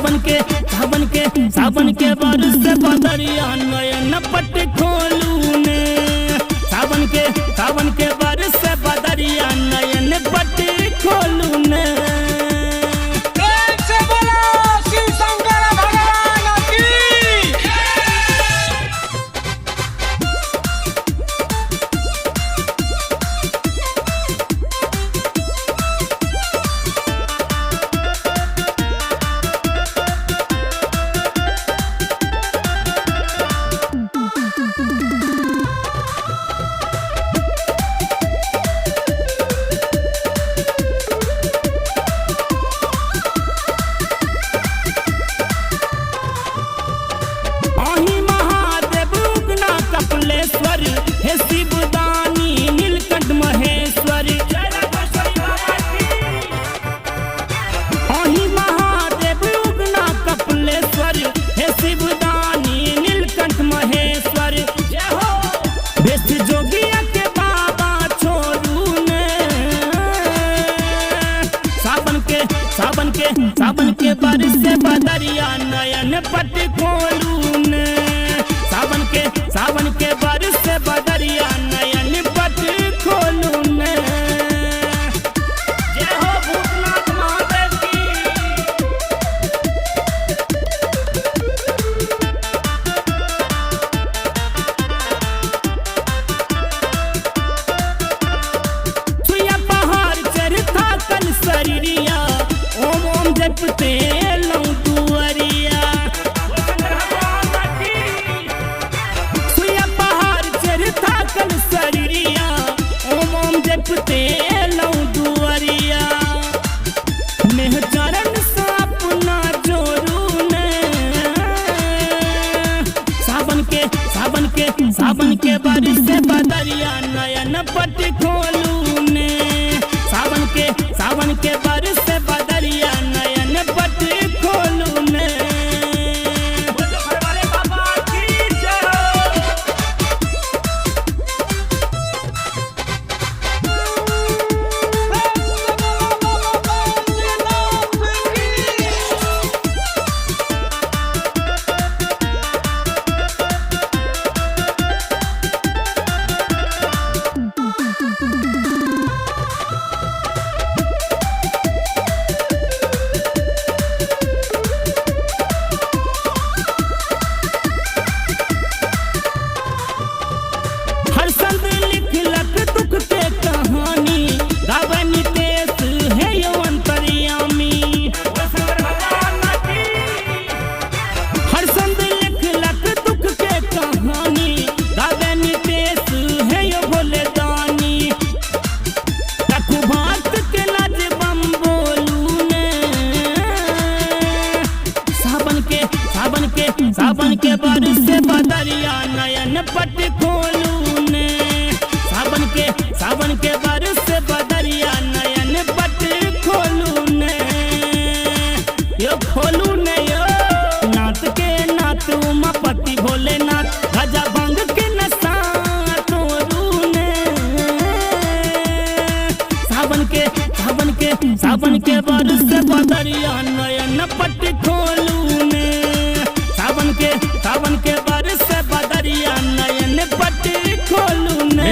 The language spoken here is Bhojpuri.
सावन के बारिश से बदरिया नयन पट खोलू ने। सावन के बारिश से बदरिया नयन पट खोलू ने। हे शिवदानी नीलकंठ महेश्वर अहि महादेव उगना कपिलेश्वर। हे शिवदानी नीलकंठ महेश्वर बेस जोगिया के बाबा छोरू ने। सावन के बारिश से बदरिया नयन पट खोलू ने। सावन के बारिश से बदरिया नयन पट खोलू ने। जय हो भूतनाथ महादेव की। सुइया पहाड़ चढ़ता कल शरीरिया ओम ओम जपते लौ दुआरिया। कल शरीरिया ओम ओम जपते लौ दुआरिया। नेह चरण से अपना जोरू ने। सावन के बारिश से बदरिया नयन पट खोलू ने। सावन के बारिश से बदरिया नयन पट खोलू ने। सावन के बारिश से बदरिया नयन पट खोलू ने। सावन के बारिश से बदरिया नयन पट खोलू ने। यो खोलू ने यो नाथ के नाथ उमापति भोलेनाथ गजा भंग के नशा तोरू ने। सावन के बारिश से बदरिया नयन पट खोलू ने। सावन के